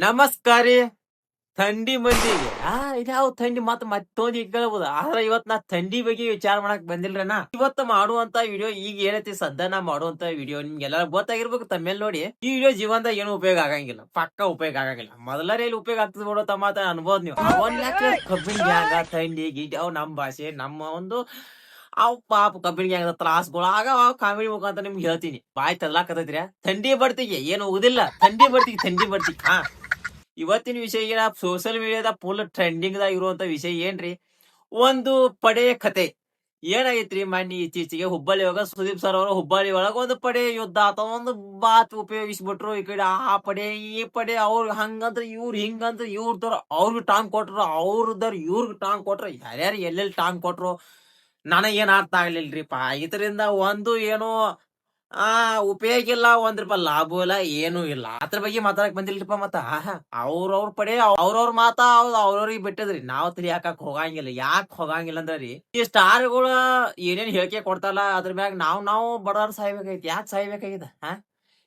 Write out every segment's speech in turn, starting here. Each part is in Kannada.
ನಮಸ್ಕಾರ ರೀ. ಥಂಡಿ ಮಂದಿಗೆ ಇದ್ಯಾವ ಥಂಡಿ ಮತ್ತೊಂದು ಈಗ ಹೇಳ್ಬೋದು. ಆದ್ರೆ ಇವತ್ ನಾ ಥಂಡಿ ಬಗ್ಗೆ ವಿಚಾರ ಮಾಡಕ್ ಬಂದಿಲ್ರಿ. ಇವತ್ತು ಮಾಡುವಂತ ವಿಡಿಯೋ ಈಗ ಏನೈತಿ ಸದ್ಯ ನಾ ಮಾಡುವಂತ ವಿಡಿಯೋ ನಿಮ್ಗೆಲ್ಲ ಗೊತ್ತಾಗಿರ್ಬೇಕು. ತಮ್ಮೇಲೆ ನೋಡಿ ಈ ವಿಡಿಯೋ ಜೀವನದಾಗ ಏನು ಉಪಯೋಗ ಆಗಂಗಿಲ್ಲ, ಪಕ್ಕ ಉಪಯೋಗ ಆಗಂಗಿಲ್ಲ. ಮೊದಲೇ ಇಲ್ಲಿ ಉಪಯೋಗ ಆಗ್ತದ ಬಿಡೋ ತಮ್ಮ ಅನ್ಬೋದು ನೀವು. ಕಬ್ಬಿನ ಗ್ಯಾಂಗ ಥಂಡಿ ಗಿಂಡಿ ಅವ್ ನಮ್ ಭಾಷೆ ನಮ್ಮ ಒಂದು ಅವ್ ಪಾಪ ಕಬ್ಬಿನ ಗ್ಯಾಂಗದ ತ್ರಾಸ್ಗಳು ಆಗ ಕಾಮಿಡಿ ಮುಖಾಂತರ ನಿಮ್ಗೆ ಹೇಳ್ತೀನಿ. ಬಾಯ್ ತರ್ಲಾಕತ್ತೈತ್ರಿ. ಥಂಡಿ ಬರ್ತಿಗೆ ಏನು ಹೋಗುದಿಲ್ಲ, ಥಂಡಿ ಬರ್ತಿಗೆ ಹಾ. ಇವತ್ತಿನ ವಿಷಯ ಏನ ಸೋಷಿಯಲ್ ಮೀಡಿಯಾದ ಫುಲ್ ಟ್ರೆಂಡಿಂಗ್ ದಾಗ ಇರುವಂತ ವಿಷಯ ಏನ್ರಿ, ಒಂದು ಪಡೆ ಕತೆ ಏನಾಗೈತ್ರಿ. ಮೊನ್ನೆ ಇತ್ತೀಚೆಗೆ ಹುಬ್ಬಳ್ಳಿ ಒಳಗ ಸುದೀಪ್ ಸರ್ ಅವರು ಹುಬ್ಬಳ್ಳಿ ಒಳಗ ಒಂದು ಪಡೆ ಯುದ್ಧ ಅಥವಾ ಒಂದು ಬಾತ್ ಉಪಯೋಗಿಸ್ಬಿಟ್ರು. ಈ ಕಡೆ ಆ ಪಡೆ ಈ ಪಡೆ ಅವ್ರ ಹಂಗಂದ್ರ ಇವ್ರ ಹಿಂಗಂದ್ರ ಇವ್ರದವ್ರ ಅವ್ರಿಗೆ ಟಾಂಗ್ ಕೊಟ್ರು, ಅವ್ರದವ್ರ ಇವ್ರಿಗೆ ಟಾಂಗ್ ಕೊಟ್ರು, ಯಾರ್ಯಾರು ಎಲ್ಲೆಲ್ಲಿ ಟಾಂಗ್ ಕೊಟ್ರು ನನಗೇನ್ ಅರ್ಥ ಆಗ್ಲಿಲ್ರಿಪ್ಪ. ಇದರಿಂದ ಒಂದು ಏನು ಉಪಯೋಗ ಇಲ್ಲ, ಒಂದ್ ರೂಪಾಯಿ ಲಾಭ ಇಲ್ಲ, ಏನು ಇಲ್ಲ. ಅದ್ರ ಬಗ್ಗೆ ಮಾತಾಡಕ್ ಬಂದಿಲ್ರಿಪ್ಪ. ಮತ್ತ ಅವ್ರವ್ರ ಪಡೆ ಅವ್ರವ್ರ ಮಾತಾ ಅವ್ರವ್ರಿಗೆ ಬಿಟ್ಟದ್ರಿ. ನಾವ್ ತಲಿ ಹಾಕಕ್ ಹೋಗಂಗಿಲ್ಲ. ಯಾಕೆ ಹೋಗಂಗಿಲ್ಲ ಅಂದ್ರಿ, ಈ ಸ್ಟಾರ್ಗಳ ಏನೇನ್ ಹೇಳಿಕೆ ಕೊಡ್ತಾರಲ್ಲ ಅದ್ರ ಮ್ಯಾಗ ನಾವು ಬಡವ್ರ ಸಾಯ್ಬೇಕಾಗೈತಿ. ಯಾಕೆ ಸಾಯ್ಬೇಕಾಗಿದೆ?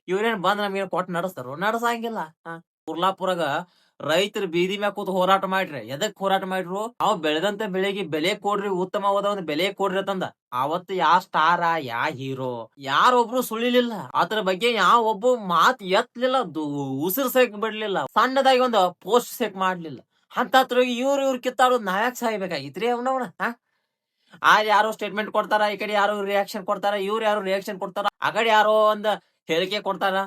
ಇವ್ರೇನ್ ಬಂದ್ ನಮ್ಗೇನ್ ಕೊಟ್ಟು ನಡೆಸ್ತಾರೋ? ನಡ್ಸಂಗಿಲ್ಲ. ಕುರ್ಲಾಪುರಾಗ ರೈತರು ಬೀದಿ ಮ್ಯಾಗ ಕೂತ್ ಹೋರಾಟ ಮಾಡ್ರಿ. ಎದಕ್ ಹೋರಾಟ ಮಾಡ್ರು? ನಾವು ಬೆಳೆದಂತ ಬೆಳೆಗೆ ಬೆಲೆ ಕೊಡ್ರಿ, ಉತ್ತಮವಾದ ಒಂದು ಬೆಲೆ ಕೊಡ್ರಿ ಅಂತಂದ. ಅವತ್ತು ಯಾ ಸ್ಟಾರ ಯಾ ಹೀರೋ ಯಾರೊಬ್ರು ಸುಳಿಲಿಲ್ಲ. ಅದ್ರ ಬಗ್ಗೆ ಯಾವ ಒಬ್ಬ ಮಾತ್ ಎತ್ತಲಿಲ್ಲ, ಉಸಿರು ಸೇಕ್ ಬಿಡ್ಲಿಲ್ಲ, ಸಣ್ಣದಾಗಿ ಒಂದು ಪೋಸ್ಟ್ ಸೇಕ್ ಮಾಡ್ಲಿಲ್ಲ. ಅಂತತ್ರ ಇವ್ರ ಕಿತ್ತಾಡೋದು ನಾವ್ಯಾಕ್ ಸಾಯ್ಬೇಕಾಗಿತ್ರಿ ಅವ್ನವ್ನ? ಯಾರೋ ಸ್ಟೇಟ್ಮೆಂಟ್ ಕೊಡ್ತಾರ, ಈ ಕಡೆ ಯಾರು ರಿಯಾಕ್ಷನ್ ಕೊಡ್ತಾರ, ಇವ್ರು ಯಾರು ರಿಯಾಕ್ಷನ್ ಕೊಡ್ತಾರ, ಆ ಕಡೆ ಯಾರೋ ಒಂದ್ ಹೇಳಿಕೆ ಕೊಡ್ತಾರ.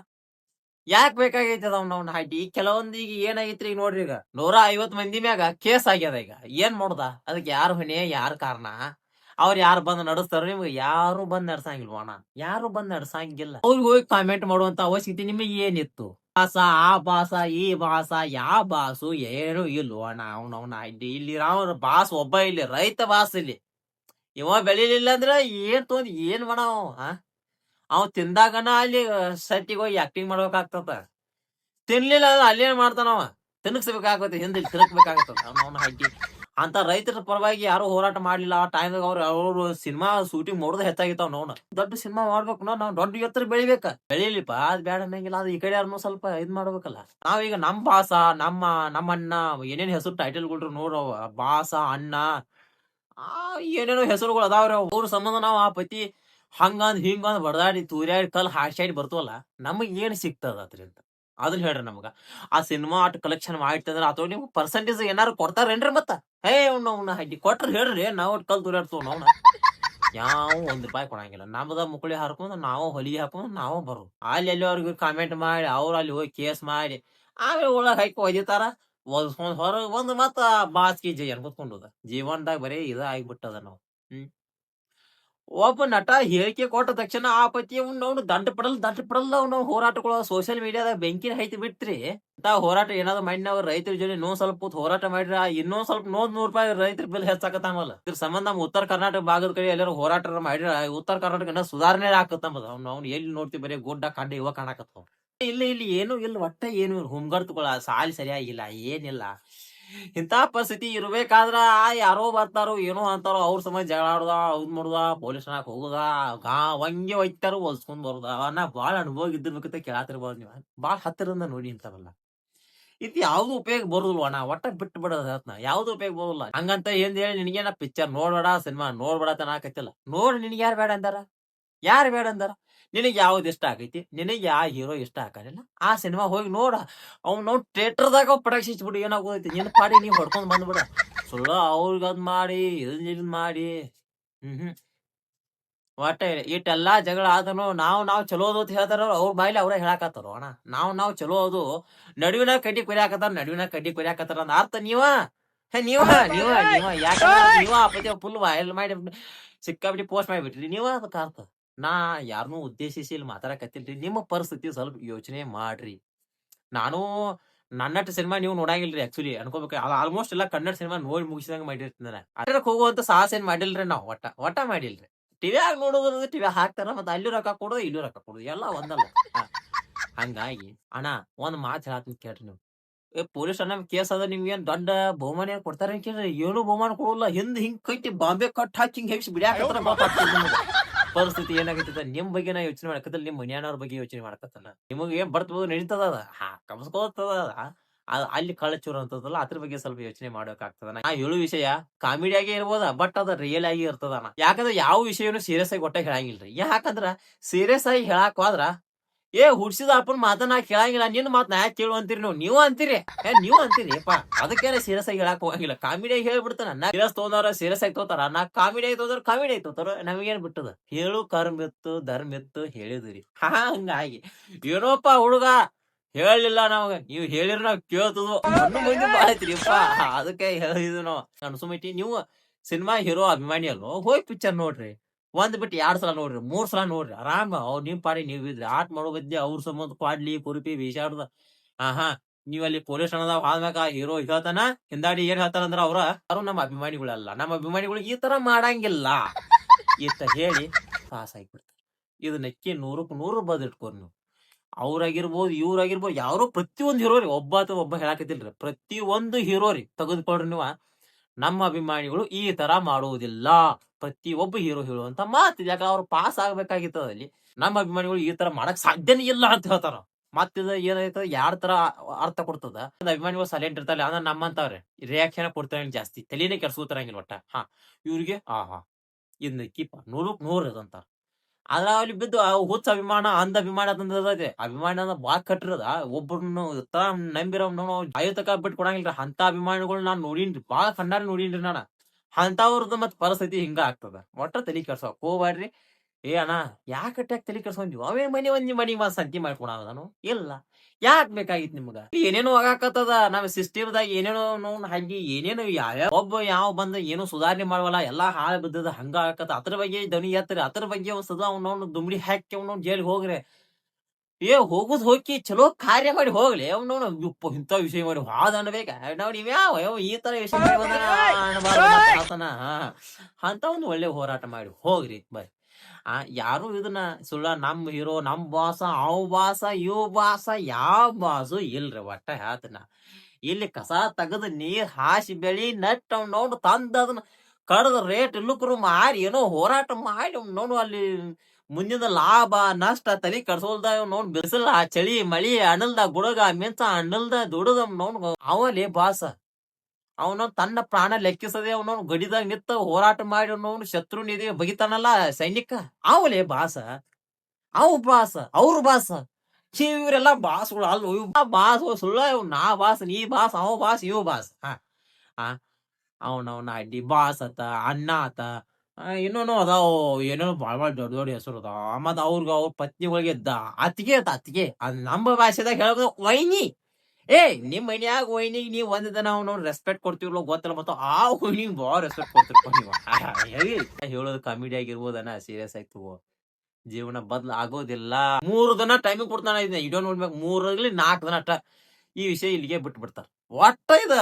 ಯಾಕೆ ಬೇಕಾಗೈತಿ ಅವ್ನ ಹಾಕಿ? ಕೆಲವೊಂದಿಗೆ ಏನಾಗೈತ್ರಿ ಈಗ ನೋಡ್ರಿ, ಈಗ 150 ಮಂದಿ ಮ್ಯಾಗ ಕೇಸ್ ಆಗ್ಯದ. ಈಗ ಏನ್ ಮಾಡುದ? ಅದಕ್ಕೆ ಯಾರು ಹೊಣೆ, ಯಾರು ಕಾರಣ? ಅವ್ರು ಯಾರು ಬಂದ್ ನಡೆಸ್ತಾರ? ನಿಮ್ಗೆ ಯಾರು ಬಂದ್ ನಡ್ಸಂಗಿಲ್ವಣ, ಯಾರು ಬಂದ್ ನಡ್ಸಂಗಿಲ್ಲ. ಅವ್ರಿಗೆ ಹೋಗಿ ಕಾಮೆಂಟ್ ಮಾಡುವಂತ ಅವಶ್ಯಕತೆ ನಿಮಗೆ ಏನಿತ್ತು? ಭಾಷ ಆ ಭಾಷ ಈ ಭಾಷ ಯಾವ ಬಾಸು ಏನು ಇಲ್ವಣ. ಅವ್ನವ್ನ ಇಲ್ಲಿ ಅವ್ರ ಬಾಸ್ ಒಬ್ಬ, ಇಲ್ಲಿ ರೈತ ಬಾಸ್. ಇಲ್ಲಿ ಇವ ಬೆಳಿಲಿಲ್ಲ ಅಂದ್ರ ಏನ್ ತೊಂದ್ ಏನ್ ಮಾಡವ? ಅವ್ ತಿಂದಾಗನ ಅಲ್ಲಿ ಸೆಟ್ಟಿಗೆ ಹೋಗಿ ಆಕ್ಟಿಂಗ್ ಮಾಡ್ಬೇಕಾಗ್ತದ. ತಿನ್ಲಿಲ್ಲ ಅಲ್ಲೇನ್ ಮಾಡ್ತಾನವ? ತಿನ್ನಿಸ್ಬೇಕಾಗತ್ತೆ, ಹಿಂದೆ ತಿನ್ನಿಸ್ಬೇಕಾಗತ್ತದ ಅವ್ನ ಹಾಕಿ. ಅಂತ ರೈತರ ಪರವಾಗಿ ಯಾರು ಹೋರಾಟ ಮಾಡ್ಲಿಲ್ಲ ಆ ಟೈಮ್ದಾಗ. ಅವ್ರು ಸಿನಿಮಾ ಶೂಟಿಂಗ್ ಮಾಡೋದು ಹೆಚ್ಚಾಗಿತ್ತಾವ. ನೋಡ ದೊಡ್ಡ ಸಿನಿಮಾ ಮಾಡ್ಬೇಕು, ನಾವು ದೊಡ್ಡ ಎತ್ತರ ಬೆಳಿಲಿಪ್ಪ. ಅದ್ ಬ್ಯಾಡ ಅನ್ನಂಗಿಲ್ಲ. ಅದು ಈ ಕಡೆ ಯಾರನ್ನು ಸ್ವಲ್ಪ ಇದ್ ಮಾಡ್ಬೇಕಲ್ಲ. ನಾವೀಗ ನಮ್ ಬಾಸ ನಮ್ಮ ಅಣ್ಣ ಏನೇನ್ ಹೆಸರು ಟೈಟಲ್ ಕೊಟ್ರು ನೋಡ್ರವ. ಬಾಸ ಅಣ್ಣ ಏನೇನೋ ಹೆಸರುಗಳು ಅದಾವ್ರಿ. ಅವ್ರ ಸಂಬಂಧ ನಾವ್ ಆ ಪತಿ ಹಂಗಂದ್ ಹಿಂಗಂದ್ ಬಡದಾಡಿ ತೂರ್ಯಾಡಿ ಕಲ್ ಹಾಕ್ಸಾಡಿ ಬರ್ತವಲ್ಲ, ನಮಗ್ ಏನ್ ಸಿಗ್ತದ ಅದ್ರಿಂದ? ಅದನ್ನ ಹೇಳ್ರಿ ನಮಗ. ಆ ಸಿನಿಮಾ ಅಟ್ ಕಲೆಕ್ಷನ್ ಮಾಡಿಟ್ಟಂದ್ರ ಅಥವಾ ನಿಮ್ಗೆ ಪರ್ಸೆಂಟೇಜ್ ಏನಾರು ಕೊಡ್ತಾರೇನ್ರಿ? ಮತ್ತ ಅವ್ನ ಹಡ್ಡಿ ಕೊಟ್ರ ಹೇಳ್ರಿ, ನಾವ್ ಕಲ್ ತೂರ್ಯಾಡ್ತವ ನಾವು. ಯಾವ ₹1 ಕೊಡಂಗಿಲ್ಲ. ನಮ್ದ ಮುಕುಳಿ ಹಾರ್ಕೊಂಡ್ ನಾವು ಹೊಲಿಗೆ ಹಾಕೊಂಡ್ ನಾವು ಬರು. ಅಲ್ಲಿ ಎಲ್ಲಿ ಅವ್ರಿಗೆ ಕಾಮೆಂಟ್ ಮಾಡಿ ಅವ್ರು ಅಲ್ಲಿ ಹೋಗಿ ಕೇಸ್ ಮಾಡಿ ಆಮೇಲೆ ಒಳಗ್ ಹಾಕಿ ಒದಿತಾರ. ಒದ್ಸ್ಕೊಂಡ್ ಹೊರಗ್ ಬಂದ್ ಮತ್ತ ಬಾಸ್ಕಿ ಜೈ ಅನ್ಕೊತ್ಕೊಂಡುದ. ಜೀವನದಾಗ ಬರೀ ಇದ ಆಗ್ಬಿಟ್ಟದ ನಾವು. ಒಬ್ಬ ನಟ ಹೇಳಿಕೆ ಕೊಟ್ಟ ತಕ್ಷಣ ಆ ಪತಿ ಅವ್ನು ದಂಡ ಪಡಲ್ಲ ಅವ್ನು ಹೋರಾಟಗಳು ಸೋಷಿಯಲ್ ಮೀಡಿಯಾದಾಗ ಬೆಂಕಿ ಹೈತಿ ಬಿಟ್ರಿ. ಅಂತ ಹೋರಾಟ ಏನಾದ್ರು ಮಾಡಿ ಅವ್ರ ರೈತರ ಜೊತೆ ಇನ್ನೊಂದ್ ಸ್ವಲ್ಪ ಹೊತ್ತು ಹೋರಾಟ ಮಾಡ್ರಿ, ಇನ್ನೊಂದ್ ಸ್ವಲ್ಪ ₹100 ರೈತರ ಬಿಲ್ ಹೆಚ್ಚಾಕತ್ತಂಬಲ್ಲ. ಇದ್ರ ಸಂಬಂಧ ನಮ್ಮ ಉತ್ತರ ಕರ್ನಾಟಕ ಭಾಗದ ಕಡೆ ಎಲ್ಲರೂ ಹೋರಾಟ ಮಾಡ್ರಿ, ಉತ್ತರ ಕರ್ನಾಟಕ ಇನ್ನೂ ಸುಧಾರಣೆ ಆಕತ್ತಂಬದ. ಅವ್ನು ಎಲ್ಲಿ ನೋಡ್ತಿ ಬರೀ ಗುಡ್ಡ ಕಂಡ ಇವ ಕಾಣಕತ್ತವ. ಇಲ್ಲಿ ಏನು ಇಲ್ಲ, ಒಟ್ಟ ಏನು ಇಲ್ಲ. ಹುಮ್ಗರ್ತುಗಳ ಸಾಲಿ ಸರಿಯಾಗಿಲ್ಲ, ಏನಿಲ್ಲ. ಇಂತ ಪರಿಸ್ಥಿತಿ ಇರ್ಬೇಕಾದ್ರ ಯಾರೋ ಬರ್ತಾರೋ ಏನೋ ಅಂತಾರೋ, ಅವ್ರ ಸಮಾಜ ಜಗಳ ಆಡುದ, ಅವ್ದ್ ಮಾಡುದ, ಪೊಲೀಸ್ ಠಾಣಕ್ ಹೋಗುದ, ಹಂಗೆ ಒಯ್ತಾರ ಹೊಲ್ಸ್ಕೊಂಡ್ ಬರುದ. ನಾ ಬಾಳ ಅನುಭವ ಇದ್ದಿರ್ಬೇಕಂತ ಕೇಳಾತಿರ್ಬೋದು ನೀವು. ಬಾಳ ಹತ್ತಿರದಿಂದ ನೋಡಿ ಇಂತವಲ್ಲ. ಇದು ಯಾವ್ದು ಉಪಯೋಗ ಬರುದಿಲ್ವ ಅಣ್ಣ. ಒಟ್ಟ ಬಿಟ್ಟು ಬಿಡೋದ ಯಾವ್ದು ಉಪಯೋಗ ಬರುದಿಲ್ಲ. ಹಂಗಂತ ಏನ್ ಹೇಳಿ ನಿನಗೇನ ಪಿಕ್ಚರ್ ನೋಡ್ಬೇಡ, ಸಿನಿಮಾ ನೋಡ್ಬೇಡ ಅನ್ನಕತ್ತಿಲ್ಲ. ನೋಡ್, ನಿನಗೆ ಯಾರು ಬೇಡ ಅಂದಾರ? ಯಾರು ಬೇಡ ಅಂದಾರ? ನಿನಗ್ ಯಾವ್ದು ಇಷ್ಟ ಆಗೈತಿ, ನಿನಗ್ ಯಾವ ಹೀರೋ ಇಷ್ಟ ಆಗಲಿಲ್ಲ, ಆ ಸಿನಿಮಾ ಹೋಗಿ ನೋಡ. ನಾವು ಥಿಯೇಟರ್ದಾಗ ಪಟಾಕ್ಷಿಸ್ಬಿಡು, ಏನಾಗೋದೈತಿ? ನಿನ್ ಪಾಡಿ ನೀವ್ ಹೊಡ್ಕೊಂಡ್ ಬಂದ್ಬಿಡ. ಸುಳ್ಳ ಅವ್ರಿಗೆ ಅದ್ ಮಾಡಿ ಇದ್ ಮಾಡಿ ಒಟ್ಟ ಇಟ್ಟೆಲ್ಲಾ ಜಗಳ ಆದನು. ನಾವ್ ಚಲೋದು ಅಂತ ಹೇಳ್ತಾರ, ಅವ್ರ ಬಾಯಿಲಿ ಅವ್ರ ಹೇಳಾಕತ್ತಾರ. ಅಣ್ಣ ನಾವ್ ಚಲೋ ಅದು ನಡುವಿನ ಕಡ್ಡಿ ಕೊರಿಯಾಕತ್ತಾರ ಅಂದ ಅರ್ಥ ನೀವ ಯಾಕಂದ್ರ ಆ ಪತಿ ಫುಲ್ ವೈರಲ್ ಮಾಡಿ ಸಿಕ್ಕಾಬಿಟ್ಟು ಪೋಸ್ಟ್ ಮಾಡಿಬಿಟ್ರಿ ನೀವ. ಅದಕ್ಕೆ ಅರ್ಥ ನಾ ಯಾರನ್ನೂ ಉದ್ದೇಶಿಸಿ ಇಲ್ಲಿ ಮಾತಾಡಕತ್ತಿಲ್ರಿ. ನಿಮ್ಮ ಪರಿಸ್ಥಿತಿ ಸ್ವಲ್ಪ ಯೋಚನೆ ಮಾಡ್ರಿ. ನಾನು ನನ್ನಟ್ಟು ಸಿನಿಮಾ ನೀವು ನೋಡಂಗಿಲ್ರಿ ಆಕ್ಚುಲಿ ಅನ್ಕೋಬೇಕು. ಆಲ್ಮೋಸ್ಟ್ ಎಲ್ಲ ಕನ್ನಡ ಸಿನಿಮಾ ನೋಡಿ ಮುಗಿಸಿದಂಗ ಮಾಡಿರ್ತೀನಿ. ಅಷ್ಟಕ್ಕೆ ಹೋಗುವಂತ ಸಾಹಸ ಏನ್ ಮಾಡಿಲ್ರಿ ನಾವು. ಒಟ್ಟ ಮಾಡಿಲ್ರಿ. ಟಿವಿಯಾಗ ನೋಡೋದ್ರ ಟಿವಿ ಹಾಕ್ತಾರ, ಮತ್ತೆ ಅಲ್ಲಿ ರೊಕ್ಕ ಕೊಡೋದು ಇಲ್ಲೂ ರೊಕ್ಕ ಕೊಡೋದು ಎಲ್ಲ ಒಂದಲ್ಲ. ಹಂಗಾಗಿ ಅಣ್ಣ ಒಂದ್ ಮಾತು ಹೇಳತ್ತೀನಿ ಕೇಳ್ರಿ ನೀವು. ಪೊಲೀಸ್ ಅಣ್ಣ ಕೇಸ್ ಅದ, ನಿಮ್ಗೆ ಏನ್ ದೊಡ್ಡ ಬಹುಮಾನ ಏನ್ ಕೊಡ್ತಾರ ಕೇಳ್ರಿ? ಏನು ಬಹುಮಾನ ಕೊಡೋಲ್ಲ. ಹಿಂಗ್ ಕಟ್ಟಿ ಬಾಂಬೆ ಕಟ್ ಹಾಕಿ ಹಿಂಗ್ ಹೆಪ್ಸಿ ಬಿಡ್ಯಾಕತ್ತಾರ. ಪರಿಸ್ಥಿತಿ ಏನಾಗೈತಿ ನಿಮ್ ಬಗ್ಗೆ ನಾ ಯೋಚನೆ ಮಾಡಕತ್ತಲ್ಲ, ನಿಮ್ ಮನ್ಯಾನವ್ರ ಬಗ್ಗೆ ಯೋಚನೆ ಮಾಡಕತ್ತಲ್ಲ. ನಿಮಗ್ ಏನ್ ಬರ್ತಬೋದು ನಡೀತದ, ಕಮ್ಸ್ಕೋತದ. ಅಲ್ಲಿ ಕಳ್ಳಚೂರು ಅಂತದಲ್ಲ ಅದ್ರ ಬಗ್ಗೆ ಸ್ವಲ್ಪ ಯೋಚನೆ ಮಾಡ್ಬೇಕಾಗ್ತದ. ನಾ ಹೇಳೋ ವಿಷಯ ಕಾಮಿಡಿ ಆಗಿ ಇರ್ಬೋದ, ಬಟ್ ಅದ ರಿಯಲ್ ಆಗಿ ಇರ್ತದಣ್ಣ. ಯಾಕಂದ್ರೆ ಯಾವ ವಿಷಯನು ಸೀರಿಯಸ್ ಆಗಿ ಒಟ್ಟ ಹೇಳಂಗಿಲ್ರಿ. ಯಾಕಂದ್ರ ಸೀರಿಯಸ್ ಆಗಿ ಹೇಳಾಕ್ ಹೋದ್ರ ಹುಡ್ಸಿದ ಅಪ್ಪನ ಮಾತನ್ನ ಕೇಳಂಗಿಲ್ಲ, ನಿನ್ನ ಮಾತ್ ನಾ ಯಾಕೆ ಕೇಳು ಅಂತೀರಿ ನೀವು ಅಂತೀರಿ. ನೀವು ಅಂತೀರಿಪ್ಪ, ಅದಕ್ಕೇನೆ ಸೀರಿಯಸ್ ಆಗಿ ಹೇಳಕ್ ಹೋಗಂಗಿಲ್ಲ. ಕಾಮಿಡಿ ಆಗಿ ಹೇಳ್ಬಿಡ್ತಾನ. ನಾ ಸೀರಿಯಸ್ ತಗೊಂಡವ್ರ ಸೀರಿಯಸ್ ಆಗಿ ತಗೋತಾರ, ನಾ ಕಾಮಿಡಿ ಆಗಿ ತಗೋದ್ರ ಕಾಮಿಡಿ ಆಗಿ ತಗೋತಾರ. ನಮಗೇನ್ ಬಿಟ್ಟದ, ಹೇಳು ಕರ್ಮ ಇತ್ತು ಧರ್ಮ ಇತ್ತು ಹೇಳಿದ್ರಿ. ಹಂಗಾಗಿ ಏನೋಪ್ಪ ಹುಡುಗ ಹೇಳಲಿಲ್ಲ ನಮಗ, ನೀವ್ ಹೇಳಿರ ನಾವ್ ಕೇಳ್ತದ ಮಂದಿ ಬಾಳ ಐತ್ರಿಪ್ಪ. ಅದಕ್ಕೆ ಹೇಳಿದ್ವಿ ನಾವು. ಅನ್ಸುಮೈತಿ ನೀವು ಸಿನಿಮಾ ಹೀರೋ ಅಭಿಮಾನಿ ಅಲ್ಲೋ, ಹೋಗಿ ಪಿಕ್ಚರ್ ನೋಡ್ರಿ. ಒಂದ್ ಬಿಟ್ಟು 2 ಸಲ ನೋಡ್ರಿ, 3 ಸಲ ನೋಡ್ರಿ, ಆರಾಮ ಅವ್ರ ನಿಮ್ ಪಾಡಿ ನೀವ್ ಇದ್ರಿ. ಆಟ ಮಾಡೋ ಬದ್ಲಿ ಅವ್ರ ಸಂಬಂಧ ಕ್ವಾಡ್ಲಿ ಕುರುಪಿ ಬೀಸಾಡುದ. ನೀವ್ ಅಲ್ಲಿ ಪೊಲೀಸ್ ಠಾಣದಾಗ ಹೋದ್ಮ್ಯಾಗ ಹೀರೋ ಹೇಳ್ತಾನ, ಹಿಂದಾಡಿ ಏನ್ ಹೇಳ್ತಾರಂದ್ರ ಅವ್ರು ನಮ್ಮ ಅಭಿಮಾನಿಗಳಲ್ಲ, ನಮ್ಮ ಅಭಿಮಾನಿಗಳು ಈ ತರ ಮಾಡಂಗಿಲ್ಲ ಇತ್ತ ಹೇಳಿ ಪಾಸ್ ಆಗಿಬಿಡ್ತಾರೆ. ಇದನ್ನಕ್ಕೆ 100ಕ್ಕೆ 100 ಬದಿಟ್ಕೋರಿ ನೀವು. ಅವ್ರಾಗಿರ್ಬೋದು ಇವ್ರಾಗಿರ್ಬೋದು, ಯಾರೋ ಪ್ರತಿಯೊಂದು ಹೀರೋ ರೀ, ಒಬ್ಬ ಹೇಳಾಕತಿಲ್ರಿ, ಪ್ರತಿಯೊಂದು ಹೀರೋ ರೀ ತೆಗೆದುಕೊಳ್ರಿ ನೀವು. ನಮ್ಮ ಅಭಿಮಾನಿಗಳು ಈ ತರ ಮಾಡುವುದಿಲ್ಲ. ಪ್ರತಿಯೊಬ್ಬ ಹೀರೋ ಹೇಳುವಂತ ಮಾತು. ಯಾಕಂದ್ರೆ ಅವ್ರು ಪಾಸ್ ಆಗ್ಬೇಕಾಗಿತ್ತದಲ್ಲಿ, ನಮ್ಮ ಅಭಿಮಾನಿಗಳು ಈ ತರ ಮಾಡಕ್ ಸಾಧ್ಯನೇ ಇಲ್ಲ ಅಂತ ಹೇಳ್ತಾರ. ಮತ್ತಿದ ಏನೈತ 2 ತರ ಅರ್ಥ ಕೊಡ್ತದ. ಅಭಿಮಾನಿಗಳು ಸೈಲೆಂಟ್ ಇರ್ತಾರೆ, ಅಂದ್ರೆ ನಮ್ಮಂತವ್ರೆ ರಿಯಾಕ್ಷನ್ ಕೊಡ್ತಾರೆ ಜಾಸ್ತಿ, ತಲೆನೇ ಕೆಡ್ಸ್ಕೊತಾರಂಗಿಲ್ಲ ಒಟ್ಟ. ಇವ್ರಿಗೆ ಇದನ್ನ ಕೀಪ 100ಕ್ಕೆ 100 ಇದಂತ. ಆದ್ರ ಅಲ್ಲಿ ಬಿದ್ದು ಹುಚ್ಚ ಅಭಿಮಾನ ಅಂಧ ಅಭಿಮಾನ ತಂದದೆ. ಅಭಿಮಾನ ಬಾಳ್ ಕಟ್ಟಿರದ, ಒಬ್ಬರನ್ನು ನಂಬಿರೋ ಆಯುತಕ ಬಿಟ್ಟು ಕೊಡಂಗಿಲ್ರಿ. ಅಂತ ಅಭಿಮಾನಿಗಳು ನಾನ್ ನೋಡೀನ್ರಿ, ಬಾಳ ಕಣ್ಣಾರ ನೋಡೀನ್ರಿ ನಾನ. ಅಂತವ್ರದ್ದು ಮತ್ ಪರಿಸ್ಥಿತಿ ಹಿಂಗ ಆಗ್ತದ. ಒಟ್ಟ ತಲಿ ಕೆಡ್ಸೋಕ್ ಹೋಗ್ಬ್ಯಾಡ್ರಿ. ಅಣ್ಣ ಯಾಕಟ್ಯಾಕ್ ತಲಿ ಕೆಡ್ಸ್ಕೊಂಡ್ವಿ, ಅವೇ ಮನಿ ಸಂತಿ ಮಾಡ್ಕೊಳನು ಇಲ್ಲ. ಯಾಕ್ ಬೇಕಾಗಿತ್ ನಿಮ್ಗ? ಏನೇನೋ ಆಗಾಕತ್ತದ ನಮ್ಮ ಸಿಸ್ಟಮ್ದಾಗ, ಏನೇನೋ ಹಂಗಿ ಏನೇನು ಯಾವ ಬಂದ ಏನೋ ಸುಧಾರಣೆ ಮಾಡವಲ್ಲ, ಎಲ್ಲಾ ಹಾಳ ಬಿದ್ದದ, ಹಂಗ ಆಗಕತ್ತ. ಅದ್ರ ಬಗ್ಗೆ ಧ್ವನಿ ಎತ್ತರಿ, ಅದ್ರ ಬಗ್ಗೆ ಒಂದ್ ಸದಾ ಅವ್ನವ್ನ ದುಮ್ಡಿ ಹಾಕಿ ಅವ್ನವ್ನ ಜೈಲಿಗೆ ಹೋಗ್ರಿ. ಹೋಗುದ್ ಹೋಗಿ ಚಲೋ ಕಾರ್ಯ ಮಾಡಿ ಹೋಗ್ಲಿ. ಅವ್ನವ್ನ ಇಂಥ ವಿಷಯ ಮಾಡಿ ಹಾದ ಅನ್ಬೇಕ. ನಾವ್ ನೀವ್ಯಾವ ಈ ತರ ವಿಷಯ ಮಾಡಿ ಅಂತ ಒಂದು ಒಳ್ಳೆ ಹೋರಾಟ ಮಾಡಿ ಹೋಗ್ರಿ ಬರ್ರಿ. ಯಾರು ಇದನ್ನ ಸುಳ್ಳ ನಮ್ ಹೀರೋ ನಮ್ ಬಾಸ ಅವ್ ಬಾಸ ಇವ್ ಬಾಸ ಯಾವ ಬಾಸು ಇಲ್ರಿ. ಒಟ್ಟ ಹೇಳ್ತನ, ಇಲ್ಲಿ ಕಸ ತೆಗದ್ ನೀರ್ ಹಾಸಿ ಬೆಳಿ ನಟ್ ಅವ್ನವ್ನು ತಂದ ಅದನ್ನ ಕಡದ ರೇಟ್ ಇಲ್ಲುಕ್ರು ಮಾರಿ ಏನೋ ಹೋರಾಟ ಮಾಡಿ ಅವ್ನವ್ನು ಅಲ್ಲಿ ಮುಂದಿನ ಲಾಭ ನಷ್ಟ ತಲಿ ಕಡ್ಸೋಲ್ದ. ನೋಡ್ ಬಿಸಿಲ ಚಳಿ ಮಳಿ ಅನಲ್ದ ಗುಡಗ ಮಿಂಚ ಅನಲ್ದ ದುಡದ ಅವಲೇ ಬಾಸ. ಅವನು ತನ್ನ ಪ್ರಾಣ ಲೆಕ್ಕಿಸದೆ ಅವನವನು ಗಡಿದಾಗ ನಿಂತ ಹೋರಾಟ ಮಾಡಿ ಅವನವನು ಶತ್ರು ನಿಧಿ ಬಗಿತಾನಲ್ಲ ಸೈನಿಕ, ಅವಲೇ ಬಾಸ. ಅವ್ ಬಾಸ ಅವ್ರ ಬಾಸ. ಇವರೆಲ್ಲ ಬಾಸ್ಗಳು ಅಲ್ಲ, ಬಾಸ್ ಸುಳ್ಳ. ನಾ ಬಾಸ್ ನೀ ಬಾಸ್ ಅವ್ ಬಾಸ್ ಇವ್ ಬಾಸ್. ಅವನವನ ಅಡ್ಡಿ ಬಾಸ್ ಆತ, ಅಣ್ಣ ಆತ, ಇನ್ನೂ ಅದಾವ ಏನೇನೋ ಬಾಳ್ ದೊಡ್ಡ ಹೆಸರು ಅದಾವ. ಮತ್ ಅವ್ರ ಪತ್ನಿಗಳಿಗೆ ಅತ್ತಿಗೆ ಅತ್ತಿಗೆ ನಮ್ಮ ಭಾಷೆದಾಗ ಹೇಳೋದು ವೈನಿ. ನಿಮ್ ಮನ್ಯಾಗ ವೈನಿಗ್ ನೀವ್ ಒಂದ್ ದಿನ ಅವ್ನವ್ನ ರೆಸ್ಪೆಕ್ಟ್ ಕೊಡ್ತಿರ್ಲೋ ಗೊತ್ತಿಲ್ಲ, ಮತ್ತ ಆ ವೈನಿಗ್ ಬಾಳ ರೆಸ್ಪೆಕ್ಟ್ ಕೊಡ್ತಿರ್ಪ ನೀವು. ಹೇಳೋದು ಕಾಮಿಡಿ ಆಗಿರ್ಬೋದನ, ಸೀರಿಯಸ್ ಆಗಿ ತಗೋ. ಜೀವನ ಬದ್ಲ ಆಗೋದಿಲ್ಲ. 3 ದಿನ ಟೈಮಿಂಗ್ ಕೊಡ್ತಾನ ಇದನ್ನ ವಿಡಿಯೋ ನೋಡ್ಬೇಕು. 3 4 ದಿನ ಅಷ್ಟ ಈ ವಿಷಯ ಇಲ್ಲಿಗೆ ಬಿಟ್ಟು ಬಿಡ್ತಾರ. ಒಟ್ಟ ಇದ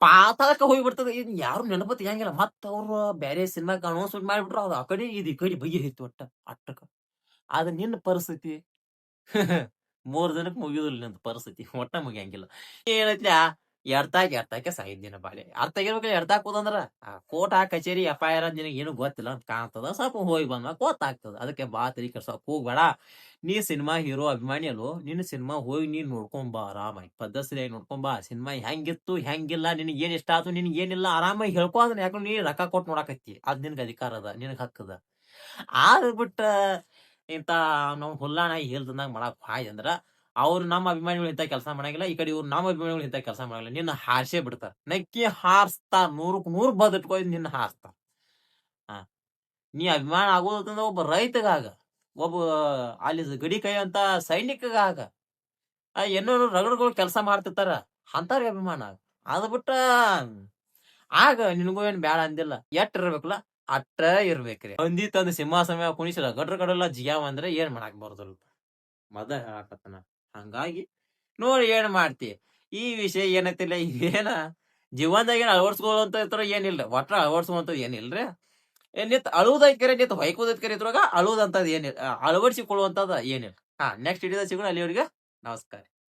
ಪಾತಾಳಕ್ಕ ಹೋಗ್ಬಿಡ್ತದ. ಇದ್ ಯಾರು ನೆನಪು ತೆಗಿಯಂಗಿಲ್ಲ. ಮತ್ತ ಅವ್ರು ಬೇರೆ ಸಿನಿಮಾಕ್ಕೆ ಅನೌನ್ಸ್ಮೆಂಟ್ ಮಾಡಿಬಿಟ್ರು, ಅದು ಆ ಕಡೆ ಇದು ಈ ಕಡೆ ಬಗೆ ಐತಿ ಒಟ್ಟ ಅಟ್ಟಕ. ಅದ ನಿನ್ನ ಪರಿಸ್ಥಿತಿ 3 ದಿನಕ್ಕೆ ಮುಗಿಯೋದಿಲ್ಲ ನಿಂದ ಪರಿಸ್ಥಿತಿ, ಒಟ್ಟ ಮುಗಿಯಂಗಿಲ್ಲ. ಏನೈತಿ ಎಡ್ತಾಕೆ ಸಾಯಿದ್ದಿನ ಬಾಳೆ. ಅರ್ಥ ಆಗಿರ್ಬೇಕಲ್ಲ ಎಡ್ತಾಕ್ ಹೋದಂದ್ರ ಕೋರ್ಟ್ ಕಚೇರಿ FIR ಅಂತ ನಿನಗೆ ಏನು ಗೊತ್ತಿಲ್ಲ ಅಂತ ಕಾಣ್ತದ. ಸ್ವಲ್ಪ ಹೋಗಿ ಬಂದ ಗೊತ್ತಾಗ್ತದ. ಅದಕ್ಕೆ ಬಾ ತಲಿ ಕೆಡ್ಸೋಕ್ ಹೋಗ್ಬೇಡ. ನೀ ಸಿನಿಮಾ ಹೀರೋ ಅಭಿಮಾನಿ ಅಲ್ಲೋ, ನಿನ್ನ ಸಿನಿಮಾ ಹೋಗಿ ನೀನ್ ನೋಡ್ಕೊಂಬಾ ಆರಾಮಾಗಿ, ಪದ್ಧತಿಯಾಗಿ ನೋಡ್ಕೊಂಬಾ. ಸಿನಿಮಾ ಹೆಂಗಿತ್ತು ಹೆಂಗಿಲ್ಲ, ನಿನಗೆ ಏನ್ ಇಷ್ಟ ಆಯ್ತು ನಿನಗೆ ಏನಿಲ್ಲ ಆರಾಮಾಗಿ ಹೇಳ್ಕೊ. ಅದನ್ನ ಯಾಕಂದ್ರೆ ನೀ ರೊಕ್ಕ ಕೊಟ್ಟು ನೋಡಕತ್ತಿ, ಅದ್ ನಿನ್ಗೆ ಅಧಿಕಾರ ಅದ, ನಿನಗ್ ಹಕ್ಕದ. ಆದ್ ಬಿಟ್ಟ ಇಂತ ನಾವು ಹುಲ್ಲಾನಾಗಿ ಹೇಳ್ದಂದಾಗ ಮಾಡಕ್ ಹಾಯ್ ಅಂದ್ರ ಅವ್ರು ನಮ್ಮ ಅಭಿಮಾನಿಗಳು ಇಂತ ಕೆಲಸ ಮಾಡಂಗಿಲ್ಲ, ಈ ಕಡೆ ಇವ್ರು ನಮ್ಮ ಅಭಿಮಾನಿಗಳು ಇಂತ ಕೆಲಸ ಮಾಡಂಗಿಲ್ಲ. ನಿನ್ನ ಹಾರ್ಸೇ ಬಿಡ್ತಾರ, ನಕ್ಕಿ ಹಾರಿಸ್ತಾರ, 100ಕ್ಕೆ 100 ಬದಿಟ್ಕೊ ನಿನ್ನ ಹಾರಿಸ್ತಾರ. ನೀ ಅಭಿಮಾನ ಆಗೋದಂದ್ರ ಒಬ್ಬ ರೈತಗಾಗ, ಒಬ್ಬ ಅಲ್ಲಿ ಗಡಿ ಕೈ ಅಂತ ಸೈನಿಕಗಾಗ, ಏನೋ ರಗಡ್ಗಳು ಕೆಲಸ ಮಾಡ್ತಿರ್ತಾರ ಅಂತವ್ರಿಗೆ ಅಭಿಮಾನ ಆಗ. ಅದ್ ಬಿಟ್ಟ ಆಗ ನಿನಗೂ ಏನ್ ಬ್ಯಾಡ ಅಂದಿಲ್ಲ. ಎಟ್ ಇರ್ಬೇಕಲ್ಲ ಅಟ್ಟ ಇರ್ಬೇಕ್ರಿ. ಹಂದಿ ತಂದು ಸಿಂಹಾಸನ ಕುಣಿಸಿಲ್ಲ ಗಡ್ರ ಕಡಲ್ಲ ಜಿಯಾವ ಅಂದ್ರೆ ಏನ್ ಮಾಡಾಕ್ ಬರೋದಿಲ್ಲ. ಮದ ಹೇಳಾಕತ್ತನ. ಹಂಗಾಗಿ ನೋಡಿ ಏನ್ ಮಾಡ್ತಿ. ಈ ವಿಷಯ ಏನೈತಿಲ್ಲ, ಏನ ಜೀವನದಾಗ ಏನ್ ಅಳವಡಿಸ್ಕೊಳ್ಳುವಂತ ಏನಿಲ್ರಿ. ಒಟ್ಟ ಅಳವಡಿಸುವಂತದ್ ಏನಿಲ್ರಿ. ನಿತ್ ಅಳುವುದೈಕರೆ ನಿತ್ ಹೊಯ್ಕೋದೈಕರೆ ಇದ್ರಾಗ ಅಳುವುದಂತದ್ ಏನಿಲ್ಲ, ಅಳವಡಿಸಿಕೊಳ್ಳುವಂತದ್ ಏನಿಲ್ಲ. ನೆಕ್ಸ್ಟ್ ಹಿಡಿದ ಸಿಗೋಣ. ಅಲ್ಲಿವರೆಗೆ ನಮಸ್ಕಾರ.